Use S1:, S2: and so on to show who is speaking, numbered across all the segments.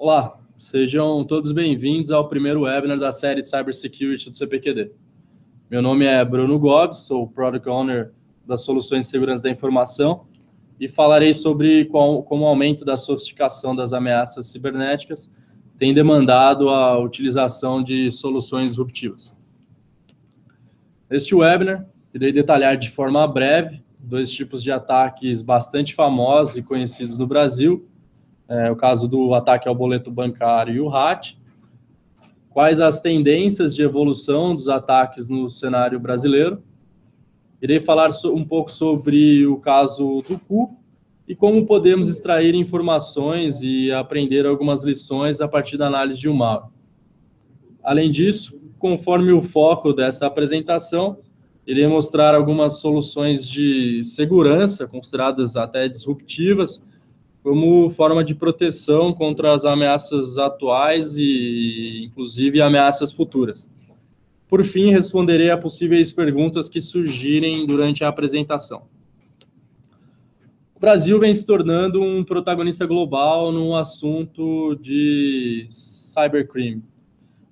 S1: Olá, sejam todos bem-vindos ao primeiro webinar da série de Cybersecurity do CPQD. Meu nome é Bruno Gomes, sou o Product Owner das Soluções de Segurança da Informação e falarei sobre como o aumento da sofisticação das ameaças cibernéticas tem demandado a utilização de soluções disruptivas. Neste webinar, irei detalhar de forma breve dois tipos de ataques bastante famosos e conhecidos no Brasil, o caso do ataque ao boleto bancário e o RAT, quais as tendências de evolução dos ataques no cenário brasileiro. Irei falar um pouco sobre o caso do Cu e como podemos extrair informações e aprender algumas lições a partir da análise de um malware. Além disso, conforme o foco dessa apresentação, irei mostrar algumas soluções de segurança consideradas até disruptivas, como forma de proteção contra as ameaças atuais e, inclusive, ameaças futuras. Por fim, responderei a possíveis perguntas que surgirem durante a apresentação. O Brasil vem se tornando um protagonista global no assunto de cybercrime,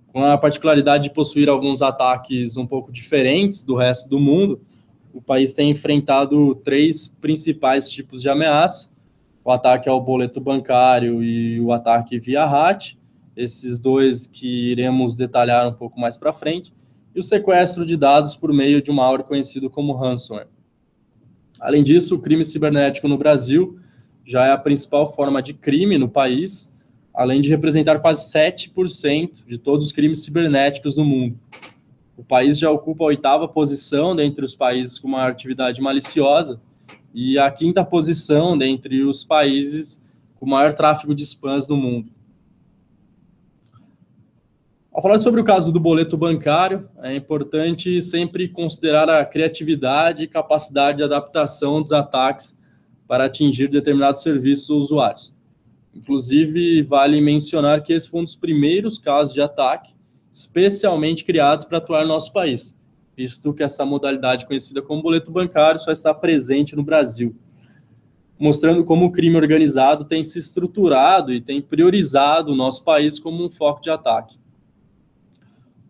S1: com a particularidade de possuir alguns ataques um pouco diferentes do resto do mundo. O país tem enfrentado três principais tipos de ameaça: o ataque ao boleto bancário e o ataque via RAT, esses dois que iremos detalhar um pouco mais para frente, e o sequestro de dados por meio de um malware conhecido como ransomware. Além disso, o crime cibernético no Brasil já é a principal forma de crime no país, além de representar quase 7% de todos os crimes cibernéticos no mundo. O país já ocupa a 8ª posição dentre os países com maior atividade maliciosa, e a 5ª posição dentre os países com maior tráfego de spams no mundo. Ao falar sobre o caso do boleto bancário, é importante sempre considerar a criatividade e capacidade de adaptação dos ataques para atingir determinados serviços ou usuários. Inclusive, vale mencionar que esse foi um dos primeiros casos de ataque especialmente criados para atuar no nosso país, visto que essa modalidade conhecida como boleto bancário só está presente no Brasil, mostrando como o crime organizado tem se estruturado e tem priorizado o nosso país como um foco de ataque.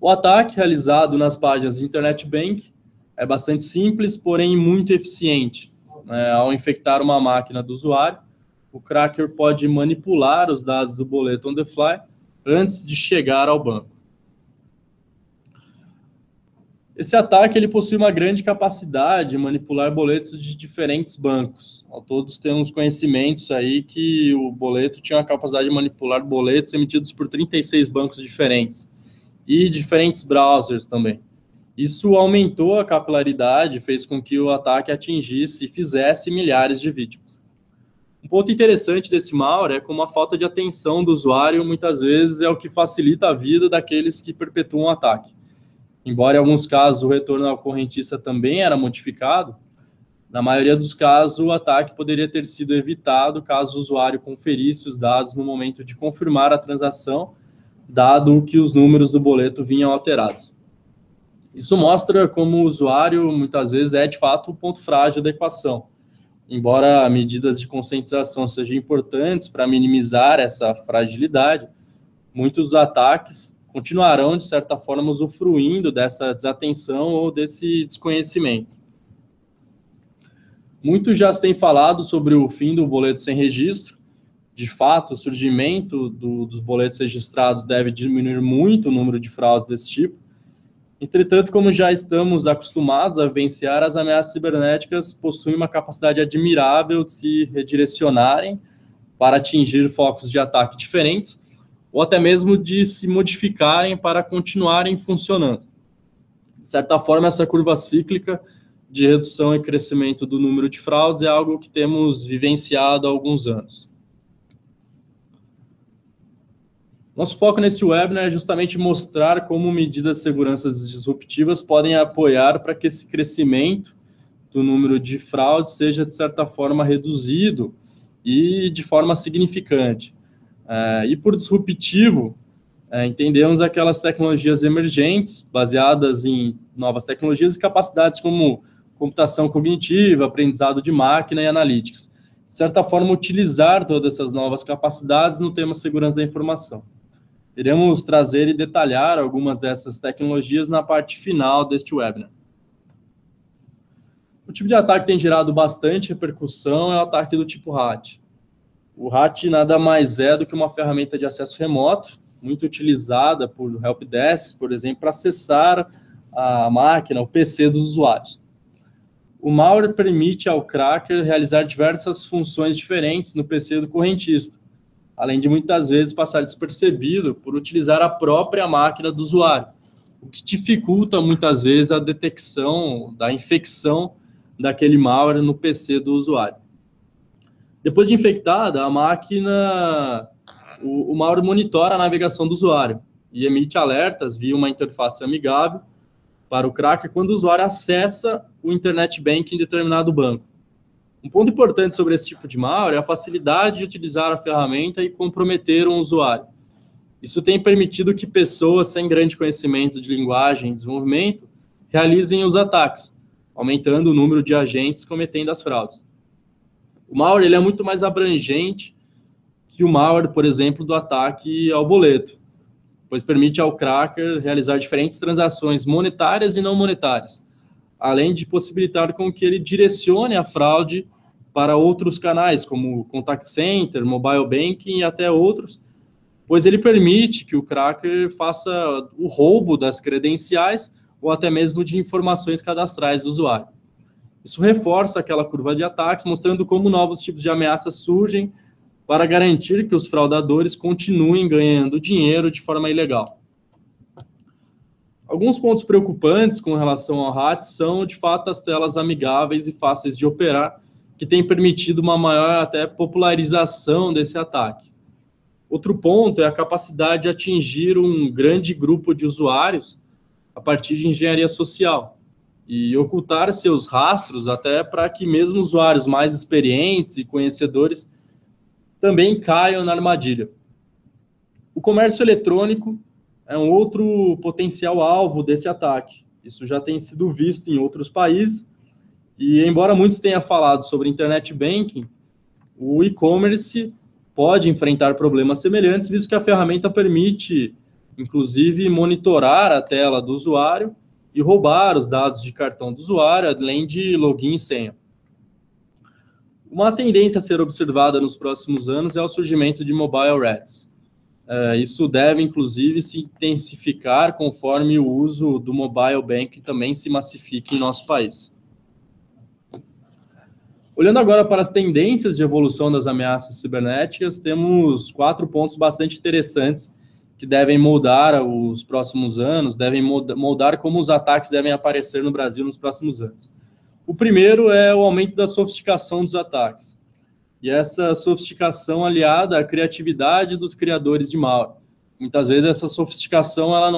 S1: O ataque realizado nas páginas de Internet Bank é bastante simples, porém muito eficiente. Ao infectar uma máquina do usuário, o cracker pode manipular os dados do boleto on the fly antes de chegar ao banco. Esse ataque ele possui uma grande capacidade de manipular boletos de diferentes bancos. Todos temos conhecimentos aí que o boleto tinha a capacidade de manipular boletos emitidos por 36 bancos diferentes e diferentes browsers também. Isso aumentou a capilaridade, fez com que o ataque atingisse e fizesse milhares de vítimas. Um ponto interessante desse malware é como a falta de atenção do usuário muitas vezes é o que facilita a vida daqueles que perpetuam o ataque. Embora em alguns casos o retorno ao correntista também era modificado, na maioria dos casos o ataque poderia ter sido evitado caso o usuário conferisse os dados no momento de confirmar a transação, dado que os números do boleto vinham alterados. Isso mostra como o usuário muitas vezes é de fato o ponto frágil da equação. Embora medidas de conscientização sejam importantes para minimizar essa fragilidade, muitos ataques continuarão, de certa forma, usufruindo dessa desatenção ou desse desconhecimento. Muitos já têm falado sobre o fim do boleto sem registro. De fato, o surgimento dos boletos registrados deve diminuir muito o número de fraudes desse tipo. Entretanto, como já estamos acostumados a vivenciar, as ameaças cibernéticas possuem uma capacidade admirável de se redirecionarem para atingir focos de ataque diferentes, ou até mesmo de se modificarem para continuarem funcionando. De certa forma, essa curva cíclica de redução e crescimento do número de fraudes é algo que temos vivenciado há alguns anos. Nosso foco neste webinar é justamente mostrar como medidas de segurança disruptivas podem apoiar para que esse crescimento do número de fraudes seja, de certa forma, reduzido e de forma significante. E por disruptivo, entendemos aquelas tecnologias emergentes, baseadas em novas tecnologias e capacidades como computação cognitiva, aprendizado de máquina e analytics. de certa forma, utilizar todas essas novas capacidades no tema segurança da informação. Iremos trazer e detalhar algumas dessas tecnologias na parte final deste webinar. O tipo de ataque que tem gerado bastante repercussão é o ataque do tipo RAT. O RAT nada mais é do que uma ferramenta de acesso remoto, muito utilizada por helpdesks, por exemplo, para acessar a máquina, o PC dos usuários. O malware permite ao cracker realizar diversas funções diferentes no PC do correntista, além de muitas vezes passar despercebido por utilizar a própria máquina do usuário, o que dificulta muitas vezes a detecção da infecção daquele malware no PC do usuário. Depois de infectada, a máquina, o malware monitora a navegação do usuário e emite alertas via uma interface amigável para o cracker quando o usuário acessa o Internet Banking em determinado banco. Um ponto importante sobre esse tipo de malware é a facilidade de utilizar a ferramenta e comprometer um usuário. Isso tem permitido que pessoas sem grande conhecimento de linguagem e desenvolvimento realizem os ataques, aumentando o número de agentes cometendo as fraudes. O malware ele é muito mais abrangente que o malware, por exemplo, do ataque ao boleto, pois permite ao cracker realizar diferentes transações monetárias e não monetárias, além de possibilitar com que ele direcione a fraude para outros canais, como contact center, mobile banking e até outros, pois ele permite que o cracker faça o roubo das credenciais ou até mesmo de informações cadastrais do usuário. Isso reforça aquela curva de ataques, mostrando como novos tipos de ameaças surgem para garantir que os fraudadores continuem ganhando dinheiro de forma ilegal. Alguns pontos preocupantes com relação ao RAT são, de fato, as telas amigáveis e fáceis de operar, que têm permitido uma maior até popularização desse ataque. Outro ponto é a capacidade de atingir um grande grupo de usuários a partir de engenharia social e ocultar seus rastros até para que mesmo usuários mais experientes e conhecedores também caiam na armadilha. O comércio eletrônico é um outro potencial alvo desse ataque. Isso já tem sido visto em outros países e, embora muitos tenham falado sobre Internet Banking, o e-commerce pode enfrentar problemas semelhantes, visto que a ferramenta permite, inclusive, monitorar a tela do usuário e roubar os dados de cartão do usuário, além de login e senha. Uma tendência a ser observada nos próximos anos é o surgimento de mobile rats. Isso deve, inclusive, se intensificar conforme o uso do mobile banking também se massifique em nosso país. Olhando agora para as tendências de evolução das ameaças cibernéticas, temos 4 pontos bastante interessantes que devem moldar os próximos anos, devem moldar como os ataques devem aparecer no Brasil nos próximos anos. O primeiro é o aumento da sofisticação dos ataques. E essa sofisticação aliada à criatividade dos criadores de malware. Muitas vezes essa sofisticação ela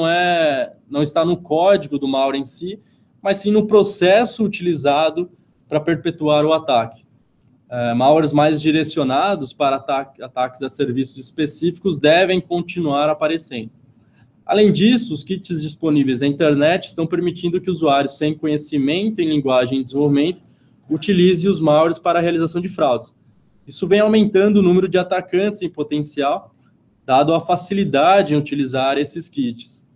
S1: não está no código do malware em si, mas sim no processo utilizado para perpetuar o ataque. Malwares mais direcionados para ataques a serviços específicos devem continuar aparecendo. Além disso, os kits disponíveis na internet estão permitindo que usuários sem conhecimento em linguagem e desenvolvimento utilizem os malwares para a realização de fraudes. Isso vem aumentando o número de atacantes em potencial, dado a facilidade em utilizar esses kits.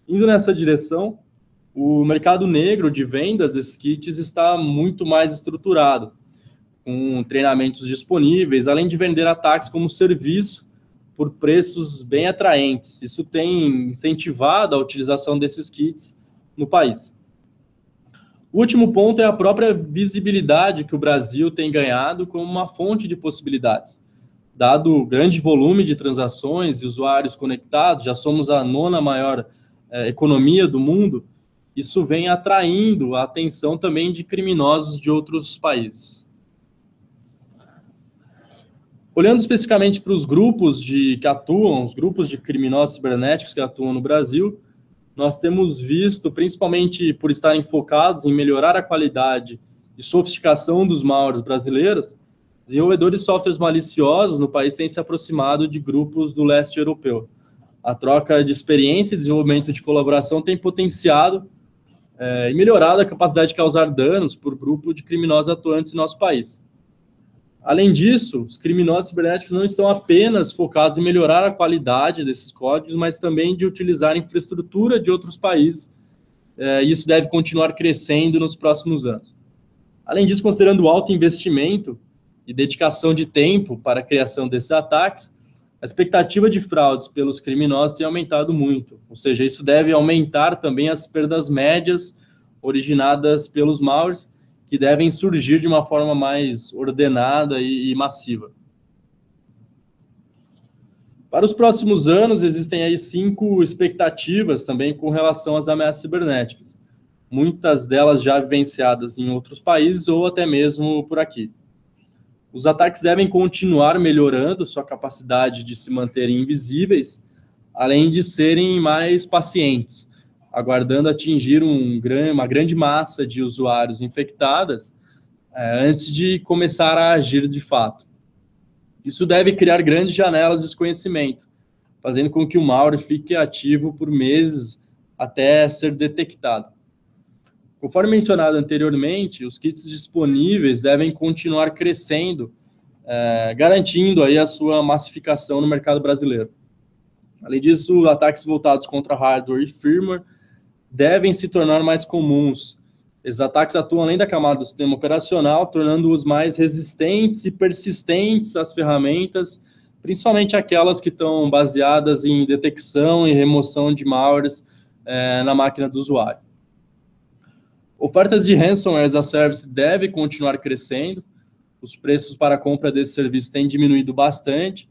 S1: Indo nessa direção, o mercado negro de vendas desses kits está muito mais estruturado, com treinamentos disponíveis, além de vender ataques como serviço por preços bem atraentes. Isso tem incentivado a utilização desses kits no país. O último ponto é a própria visibilidade que o Brasil tem ganhado como uma fonte de possibilidades. Dado o grande volume de transações e usuários conectados, já somos a 9ª maior economia do mundo, isso vem atraindo a atenção também de criminosos de outros países. Olhando especificamente para os grupos que atuam, os grupos de criminosos cibernéticos que atuam no Brasil, nós temos visto, principalmente por estarem focados em melhorar a qualidade e sofisticação dos malwares brasileiros, desenvolvedores de softwares maliciosos no país têm se aproximado de grupos do leste europeu. A troca de experiência e desenvolvimento de colaboração tem potenciado e melhorado a capacidade de causar danos por grupo de criminosos atuantes em nosso país. Além disso, os criminosos cibernéticos não estão apenas focados em melhorar a qualidade desses códigos, mas também de utilizar a infraestrutura de outros países. E isso deve continuar crescendo nos próximos anos. Além disso, considerando o alto investimento e dedicação de tempo para a criação desses ataques, a expectativa de fraudes pelos criminosos tem aumentado muito. Ou seja, isso deve aumentar também as perdas médias originadas pelos malwares, que devem surgir de uma forma mais ordenada e massiva. Para os próximos anos, existem aí 5 expectativas também com relação às ameaças cibernéticas. Muitas delas já vivenciadas em outros países ou até mesmo por aqui. Os ataques devem continuar melhorando sua capacidade de se manterem invisíveis, além de serem mais pacientes, aguardando atingir uma grande massa de usuários infectadas antes de começar a agir de fato. Isso deve criar grandes janelas de desconhecimento, fazendo com que o malware fique ativo por meses até ser detectado. Conforme mencionado anteriormente, os kits disponíveis devem continuar crescendo, garantindo aí a sua massificação no mercado brasileiro. Além disso, ataques voltados contra hardware e firmware devem se tornar mais comuns. Esses ataques atuam além da camada do sistema operacional, tornando-os mais resistentes e persistentes às ferramentas, principalmente aquelas que estão baseadas em detecção e remoção de malwares na máquina do usuário. Ofertas de ransomware as a service devem continuar crescendo. Os preços para a compra desse serviço têm diminuído bastante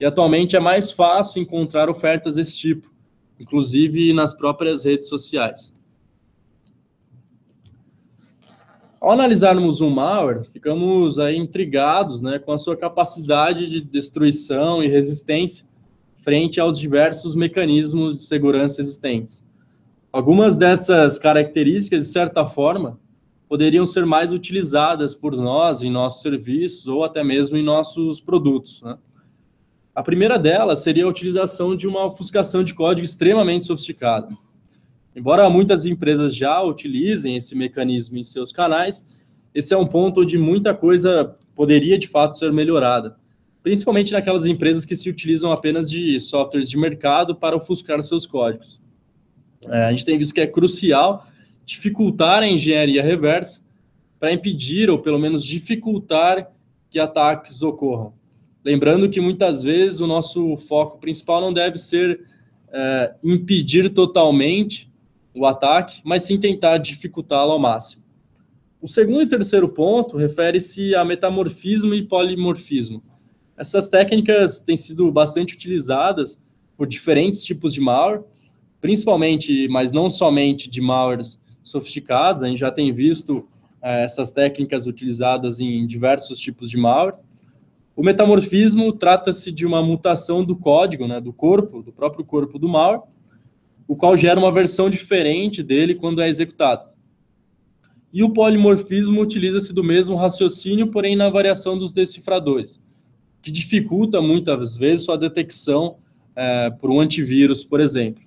S1: e atualmente é mais fácil encontrar ofertas desse tipo, inclusive nas próprias redes sociais. Ao analisarmos um malware, ficamos aí intrigados, com a sua capacidade de destruição e resistência frente aos diversos mecanismos de segurança existentes. Algumas dessas características, de certa forma, poderiam ser mais utilizadas por nós em nossos serviços ou até mesmo em nossos produtos. A primeira delas seria a utilização de uma ofuscação de código extremamente sofisticada. Embora muitas empresas já utilizem esse mecanismo em seus canais, esse é um ponto onde muita coisa poderia, de fato, ser melhorada, principalmente naquelas empresas que se utilizam apenas de softwares de mercado para ofuscar seus códigos. A gente tem visto que é crucial dificultar a engenharia reversa para impedir ou pelo menos dificultar que ataques ocorram. Lembrando que muitas vezes o nosso foco principal não deve ser impedir totalmente o ataque, mas sim tentar dificultá-lo ao máximo. O segundo e terceiro ponto refere-se a metamorfismo e polimorfismo. Essas técnicas têm sido bastante utilizadas por diferentes tipos de malware, principalmente, mas não somente de malwares sofisticados. A gente já tem visto essas técnicas utilizadas em diversos tipos de malware. O metamorfismo trata-se de uma mutação do código, do próprio corpo do malware, o qual gera uma versão diferente dele quando é executado. E o polimorfismo utiliza-se do mesmo raciocínio, porém na variação dos decifradores, que dificulta muitas vezes sua detecção por um antivírus, por exemplo.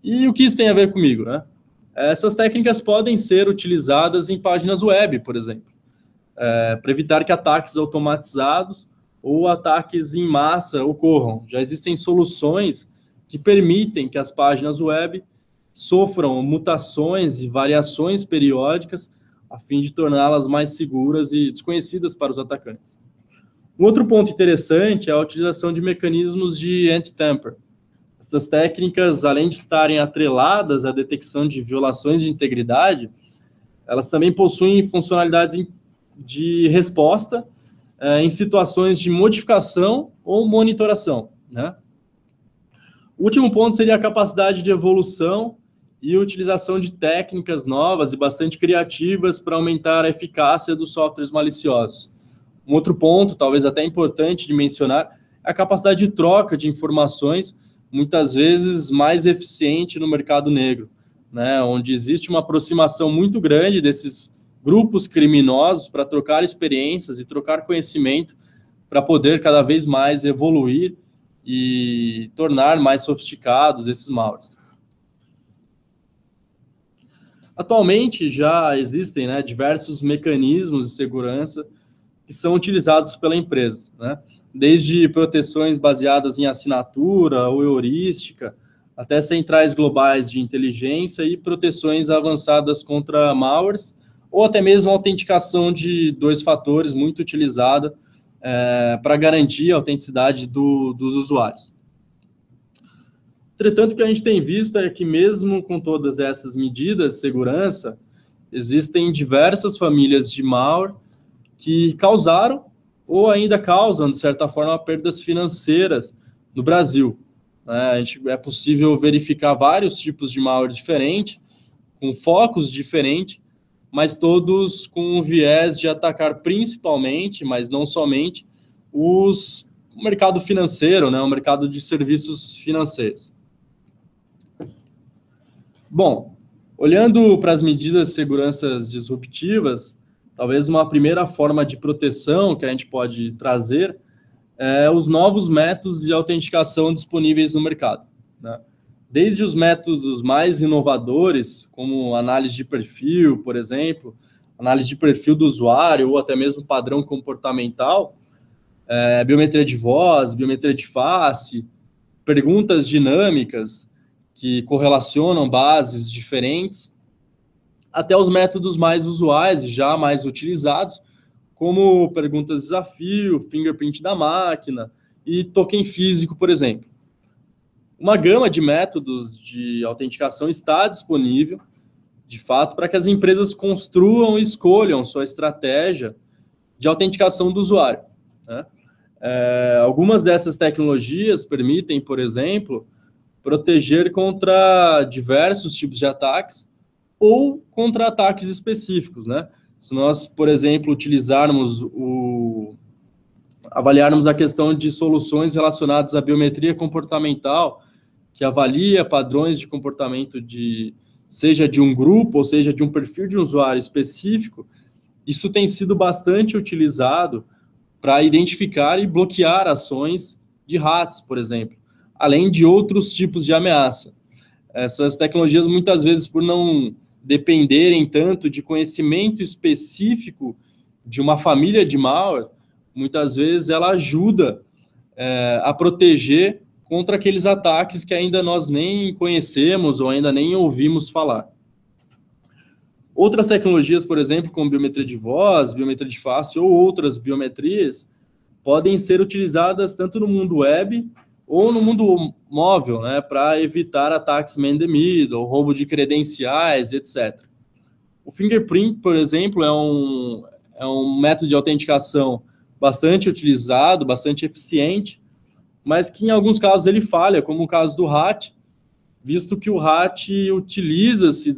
S1: E o que isso tem a ver comigo? Essas técnicas podem ser utilizadas em páginas web, por exemplo, para evitar que ataques automatizados ou ataques em massa ocorram. Já existem soluções que permitem que as páginas web sofram mutações e variações periódicas a fim de torná-las mais seguras e desconhecidas para os atacantes. Um outro ponto interessante é a utilização de mecanismos de anti-tamper. Essas técnicas, além de estarem atreladas à detecção de violações de integridade, elas também possuem funcionalidades de resposta em situações de modificação ou monitoração. O último ponto seria a capacidade de evolução e utilização de técnicas novas e bastante criativas para aumentar a eficácia dos softwares maliciosos. Um outro ponto, talvez até importante de mencionar, é a capacidade de troca de informações, muitas vezes mais eficiente no mercado negro, onde existe uma aproximação muito grande desses grupos criminosos para trocar experiências e trocar conhecimento para poder cada vez mais evoluir e tornar mais sofisticados esses malwares. Atualmente já existem diversos mecanismos de segurança que que são utilizados pela empresa, né? Desde proteções baseadas em assinatura ou heurística, até centrais globais de inteligência e proteções avançadas contra malwares, ou até mesmo autenticação de 2 fatores, muito utilizada para garantir a autenticidade dos usuários. Entretanto, o que a gente tem visto é que, mesmo com todas essas medidas de segurança, existem diversas famílias de malware que causaram ou ainda causam, de certa forma, perdas financeiras no Brasil. É possível verificar vários tipos de malware diferentes, com focos diferentes, mas todos com o viés de atacar principalmente, mas não somente, o mercado financeiro, né, o mercado de serviços financeiros. Bom, olhando para as medidas de segurança disruptivas, talvez uma primeira forma de proteção que a gente pode trazer é os novos métodos de autenticação disponíveis no mercado, né? Desde os métodos mais inovadores, como análise de perfil, por exemplo, análise de perfil do usuário ou até mesmo padrão comportamental, biometria de voz, biometria de face, perguntas dinâmicas que correlacionam bases diferentes, até os métodos mais usuais e já mais utilizados, como perguntas desafio, fingerprint da máquina e token físico, por exemplo. Uma gama de métodos de autenticação está disponível, de fato, para que as empresas construam e escolham sua estratégia de autenticação do usuário, né? Algumas dessas tecnologias permitem, por exemplo, proteger contra diversos tipos de ataques ou contra ataques específicos, né? Se nós, por exemplo, avaliarmos a questão de soluções relacionadas à biometria comportamental, que avalia padrões de comportamento seja de um grupo ou seja de um perfil de um usuário específico, isso tem sido bastante utilizado para identificar e bloquear ações de hacks, por exemplo, além de outros tipos de ameaça. Essas tecnologias, muitas vezes, por não dependerem tanto de conhecimento específico de uma família de malware, muitas vezes ela ajuda a proteger contra aqueles ataques que ainda nós nem conhecemos ou ainda nem ouvimos falar. Outras tecnologias, por exemplo, como biometria de voz, biometria de face ou outras biometrias, podem ser utilizadas tanto no mundo web ou no mundo móvel, né, para evitar ataques man in the middle, roubo de credenciais, etc. O fingerprint, por exemplo, é um método de autenticação bastante utilizado, bastante eficiente, mas que em alguns casos ele falha, como o caso do RAT, visto que o RAT utiliza-se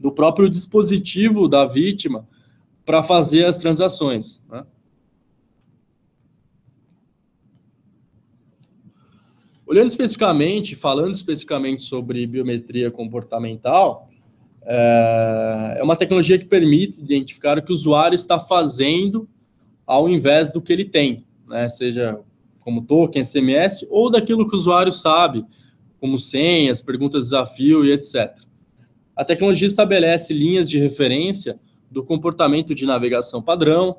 S1: do próprio dispositivo da vítima para fazer as transações, né? Falando especificamente sobre biometria comportamental, é uma tecnologia que permite identificar o que o usuário está fazendo ao invés do que ele tem, né? Seja como token, SMS, ou daquilo que o usuário sabe, como senhas, perguntas de desafio e etc. A tecnologia estabelece linhas de referência do comportamento de navegação padrão,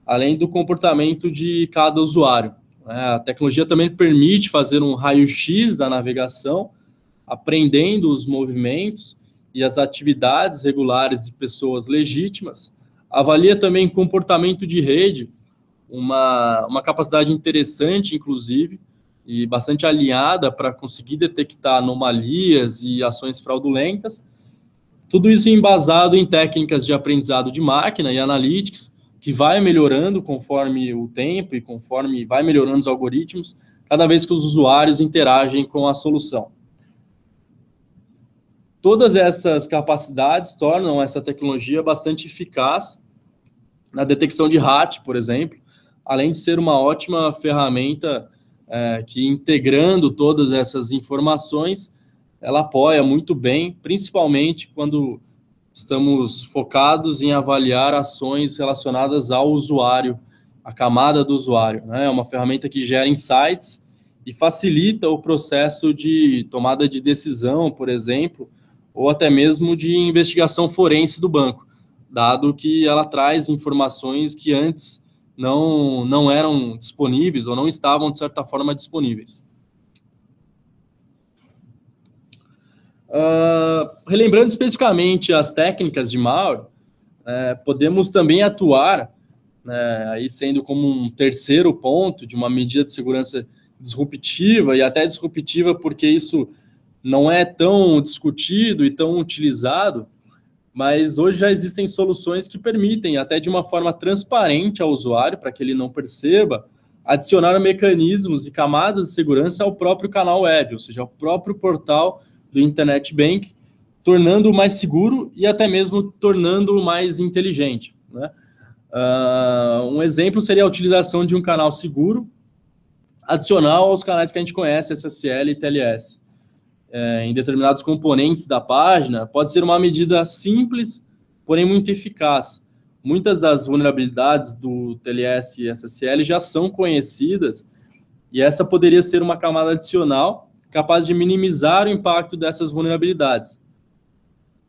S1: além do comportamento de cada usuário. A tecnologia também permite fazer um raio-x da navegação, aprendendo os movimentos e as atividades regulares de pessoas legítimas. Avalia também comportamento de rede, uma capacidade interessante, inclusive, e bastante alinhada para conseguir detectar anomalias e ações fraudulentas. Tudo isso embasado em técnicas de aprendizado de máquina e analytics, que vai melhorando conforme o tempo e conforme vai melhorando os algoritmos, cada vez que os usuários interagem com a solução. Todas essas capacidades tornam essa tecnologia bastante eficaz na detecção de RAT, por exemplo, além de ser uma ótima ferramenta que, integrando todas essas informações, ela apoia muito bem, principalmente quando estamos focados em avaliar ações relacionadas ao usuário, a camada do usuário, né? É uma ferramenta que gera insights e facilita o processo de tomada de decisão, por exemplo, ou até mesmo de investigação forense do banco, dado que ela traz informações que antes não eram disponíveis ou não estavam, de certa forma, disponíveis. Relembrando especificamente as técnicas de malware, podemos também atuar, aí sendo como um terceiro ponto de uma medida de segurança disruptiva, e até disruptiva porque isso não é tão discutido e tão utilizado, mas hoje já existem soluções que permitem, até de uma forma transparente ao usuário, para que ele não perceba, adicionar mecanismos e camadas de segurança ao próprio canal web, ou seja, ao próprio portal do Internet Bank, tornando-o mais seguro e até mesmo tornando-o mais inteligente, né? Um exemplo seria a utilização de um canal seguro adicional aos canais que a gente conhece, SSL e TLS. Em determinados componentes da página, pode ser uma medida simples, porém muito eficaz. Muitas das vulnerabilidades do TLS e SSL já são conhecidas, e essa poderia ser uma camada adicional capaz de minimizar o impacto dessas vulnerabilidades.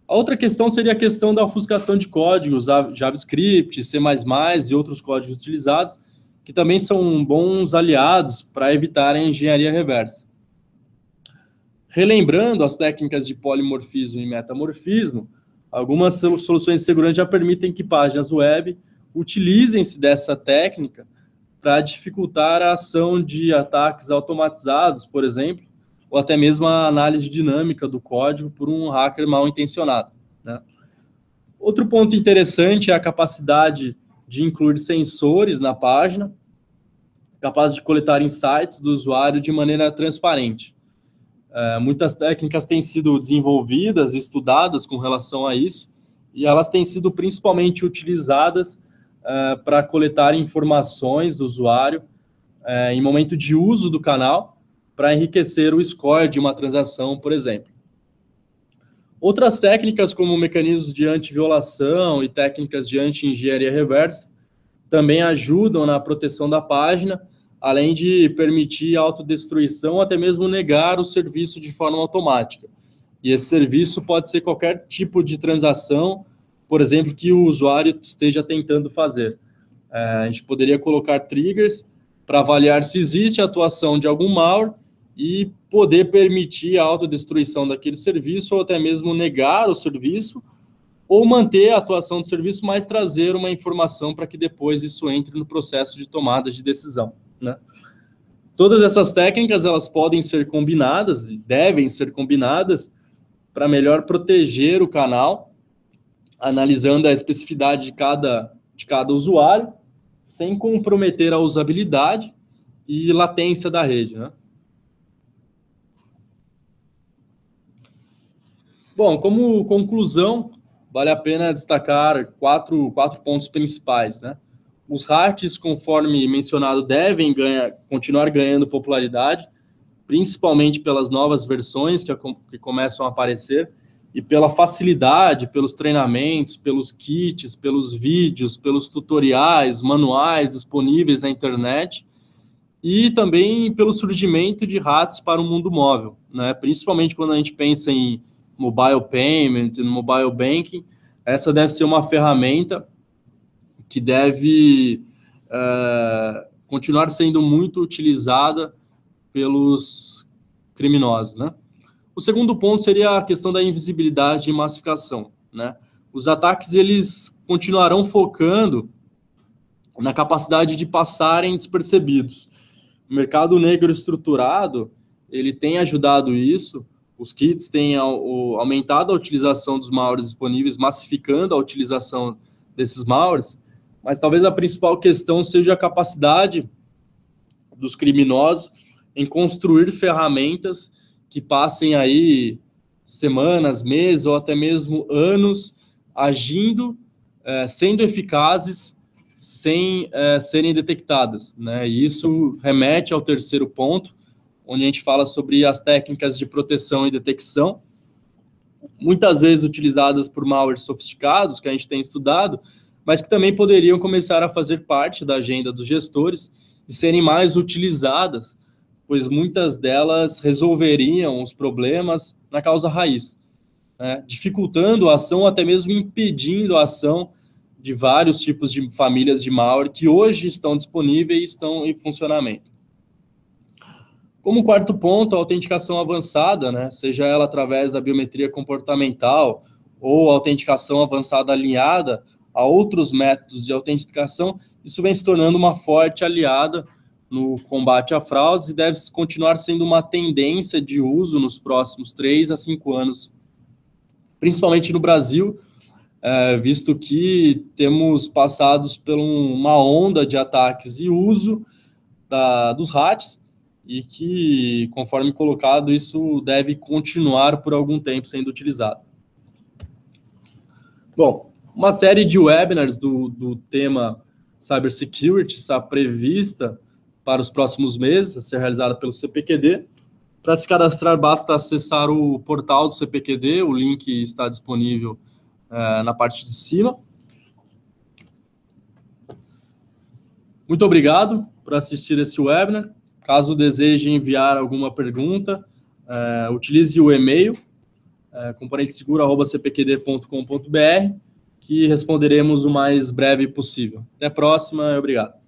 S1: A outra questão seria a questão da ofuscação de códigos, JavaScript, C++ e outros códigos utilizados, que também são bons aliados para evitar a engenharia reversa. Relembrando as técnicas de polimorfismo e metamorfismo, algumas soluções de segurança já permitem que páginas web utilizem-se dessa técnica para dificultar a ação de ataques automatizados, por exemplo, ou até mesmo a análise dinâmica do código por um hacker mal intencionado, né? Outro ponto interessante é a capacidade de incluir sensores na página, capazes de coletar insights do usuário de maneira transparente. Muitas técnicas têm sido desenvolvidas e estudadas com relação a isso, e elas têm sido principalmente utilizadas para coletar informações do usuário em momento de uso do canal, para enriquecer o score de uma transação, por exemplo. Outras técnicas, como mecanismos de anti-violação e técnicas de anti-engenharia reversa, também ajudam na proteção da página, além de permitir autodestruição ou até mesmo negar o serviço de forma automática. E esse serviço pode ser qualquer tipo de transação, por exemplo, que o usuário esteja tentando fazer. A gente poderia colocar triggers para avaliar se existe a atuação de algum malware e poder permitir a autodestruição daquele serviço ou até mesmo negar o serviço ou manter a atuação do serviço, mas trazer uma informação para que depois isso entre no processo de tomada de decisão, né? Todas essas técnicas, elas podem ser combinadas, devem ser combinadas para melhor proteger o canal, analisando a especificidade de cada usuário, sem comprometer a usabilidade e latência da rede, né? Bom, como conclusão, vale a pena destacar quatro pontos principais, né? Os hacks, conforme mencionado, devem continuar ganhando popularidade, principalmente pelas novas versões que começam a aparecer e pela facilidade, pelos treinamentos, pelos kits, pelos vídeos, pelos tutoriais, manuais disponíveis na internet e também pelo surgimento de hacks para o mundo móvel, né? Principalmente quando a gente pensa em mobile payment, no mobile banking, essa deve ser uma ferramenta que deve continuar sendo muito utilizada pelos criminosos, né? O segundo ponto seria a questão da invisibilidade e massificação, né? Os ataques, eles continuarão focando na capacidade de passarem despercebidos. O mercado negro estruturado, ele tem ajudado isso. Os kits têm aumentado a utilização dos malwares disponíveis, massificando a utilização desses malwares, mas talvez a principal questão seja a capacidade dos criminosos em construir ferramentas que passem aí semanas, meses ou até mesmo anos agindo, sendo eficazes, sem serem detectadas, né? E isso remete ao terceiro ponto, onde a gente fala sobre as técnicas de proteção e detecção, muitas vezes utilizadas por malwares sofisticados, que a gente tem estudado, mas que também poderiam começar a fazer parte da agenda dos gestores e serem mais utilizadas, pois muitas delas resolveriam os problemas na causa raiz. dificultando a ação ou até mesmo impedindo a ação de vários tipos de famílias de malware que hoje estão disponíveis e estão em funcionamento. Como quarto ponto, a autenticação avançada, seja ela através da biometria comportamental ou autenticação avançada alinhada a outros métodos de autenticação, isso vem se tornando uma forte aliada no combate a fraudes e deve continuar sendo uma tendência de uso nos próximos 3 a 5 anos, principalmente no Brasil, visto que temos passado por uma onda de ataques e uso dos RATs, e que, conforme colocado, isso deve continuar por algum tempo sendo utilizado. Bom, uma série de webinars do tema Cybersecurity está prevista para os próximos meses, a ser realizada pelo CPQD. Para se cadastrar, basta acessar o portal do CPQD, o link está disponível na parte de cima. Muito obrigado por assistir esse webinar. Caso deseje enviar alguma pergunta, utilize o e-mail componenteseguro@cpqd.com.br, que responderemos o mais breve possível. Até a próxima e obrigado.